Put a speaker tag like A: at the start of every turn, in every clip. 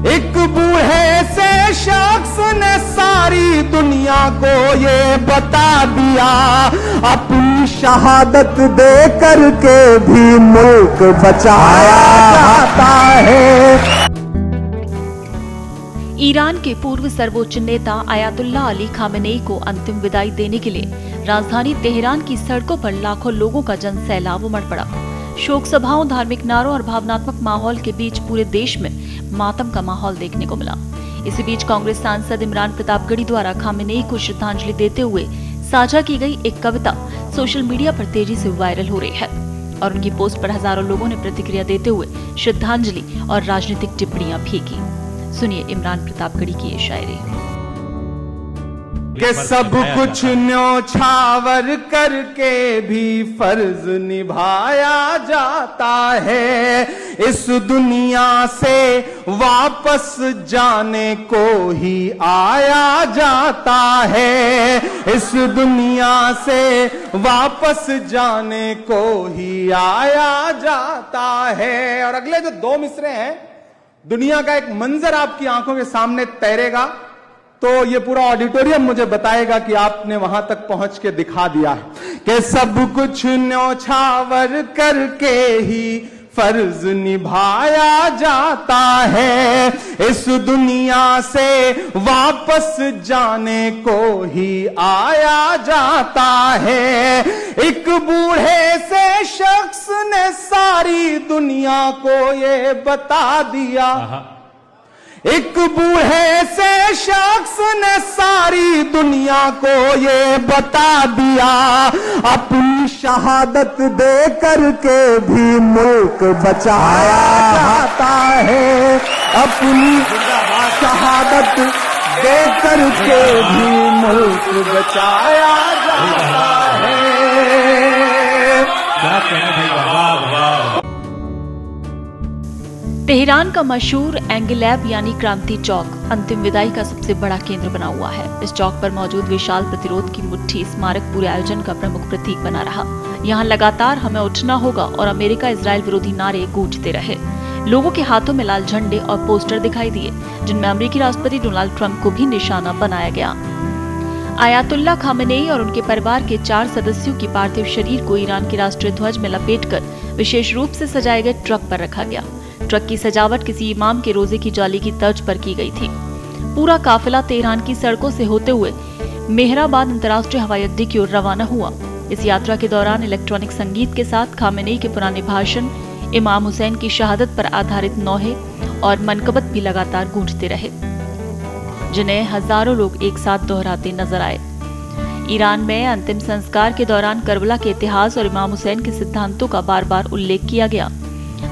A: एक बूढ़े से शख्स ने सारी दुनिया को ये बता दिया, अपनी शहादत दे करके भी मुल्क बचाया जाता है।
B: ईरान के पूर्व सर्वोच्च नेता आयतुल्लाह अली खामेनेई को अंतिम विदाई देने के लिए राजधानी तेहरान की सड़कों पर लाखों लोगों का जन सैलाब उमड़ पड़ा। शोक सभाओं, धार्मिक नारों और भावनात्मक माहौल के बीच पूरे देश में मातम का माहौल देखने को मिला। इसी बीच कांग्रेस सांसद इमरान प्रतापगढ़ी द्वारा खामेनेई को श्रद्धांजलि देते हुए साझा की गई एक कविता सोशल मीडिया पर तेजी से वायरल हो रही है और उनकी पोस्ट पर हजारों लोगों ने प्रतिक्रिया देते हुए श्रद्धांजलि और राजनीतिक टिप्पणियां भी की। सुनिए इमरान प्रतापगढ़ी की ये शायरी।
A: कि सब कुछ न्योछावर करके भी फर्ज निभाया जाता है, इस दुनिया से वापस जाने को ही आया जाता है, इस दुनिया से वापस जाने को ही आया जाता है। और अगले जो दो मिसरे हैं, दुनिया का एक मंजर आपकी आंखों के सामने तैरेगा तो ये पूरा ऑडिटोरियम मुझे बताएगा कि आपने वहां तक पहुंच के दिखा दिया है कि सब कुछ न्योछावर करके ही फर्ज निभाया जाता है, इस दुनिया से वापस जाने को ही आया जाता है। एक बूढ़े से शख्स ने सारी दुनिया को ये बता दिया, एक बूढ़े से शख्स ने सारी दुनिया को ये बता दिया, अपनी शहादत दे करके भी मुल्क बचाया जाता है, अपनी शहादत दे करके भी मुल्क बचाया जाता है।
B: तेहरान का मशहूर एंगलैब यानी क्रांति चौक अंतिम विदाई का सबसे बड़ा केंद्र बना हुआ है। इस चौक पर मौजूद विशाल प्रतिरोध की मुट्ठी स्मारक पूरे आयोजन का प्रमुख प्रतीक बना रहा। यहाँ लगातार हमें उठना होगा और अमेरिका इजराइल विरोधी नारे गूंजते रहे। लोगों के हाथों में लाल झंडे और पोस्टर दिखाई दिए, जिनमें अमेरिकी राष्ट्रपति डोनाल्ड ट्रंप को भी निशाना बनाया गया। आयतुल्लाह खामेनेई और उनके परिवार के 4 सदस्यों की पार्थिव शरीर को ईरान के राष्ट्रीय ध्वज में लपेटकर विशेष रूप से सजाए गए ट्रक पर रखा गया। ट्रक की सजावट किसी इमाम के रोजे की जाली की तर्ज पर की गई थी। पूरा काफिला तेहरान की सड़कों से होते हुए मेहराबाद अंतर्राष्ट्रीय हवाई अड्डे की ओर रवाना हुआ। इस यात्रा के दौरान इलेक्ट्रॉनिक संगीत के साथ खामेनेई के पुराने भाषण, इमाम हुसैन की शहादत पर आधारित नौहे और मनकबत भी लगातार गूंजते रहे, जिन्हें हजारों लोग एक साथ दोहराते नजर आए। ईरान में अंतिम संस्कार के दौरान करबला के इतिहास और इमाम हुसैन के सिद्धांतों का बार बार उल्लेख किया गया।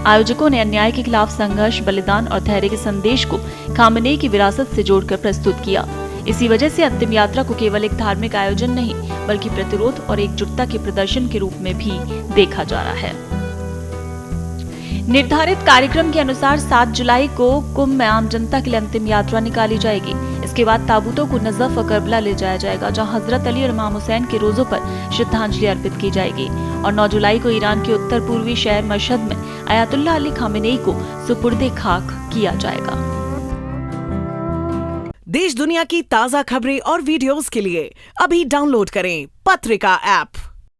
B: आयोजकों ने अन्याय के खिलाफ संघर्ष, बलिदान और धैर्य के संदेश को खामेनेई की विरासत से जोड़कर प्रस्तुत किया। इसी वजह से अंतिम यात्रा को केवल एक धार्मिक आयोजन नहीं, बल्कि प्रतिरोध और एकजुटता के प्रदर्शन के रूप में भी देखा जा रहा है। निर्धारित कार्यक्रम के अनुसार 7 जुलाई को कुंभ में आम जनता के लिए अंतिम यात्रा निकाली जाएगी। इसके बाद ताबूतों को नजफ और करबला ले जाया जाएगा, जहां हजरत अली और इमाम हुसैन के रोजों पर श्रद्धांजलि अर्पित की जाएगी। और 9 जुलाई को ईरान के उत्तर पूर्वी शहर मशहद में आयतुल्लाह अली खामेनेई को सुपुर्दे खाक किया जाएगा।
C: देश दुनिया की ताजा खबरें और वीडियोस के लिए अभी डाउनलोड करें पत्रिका ऐप।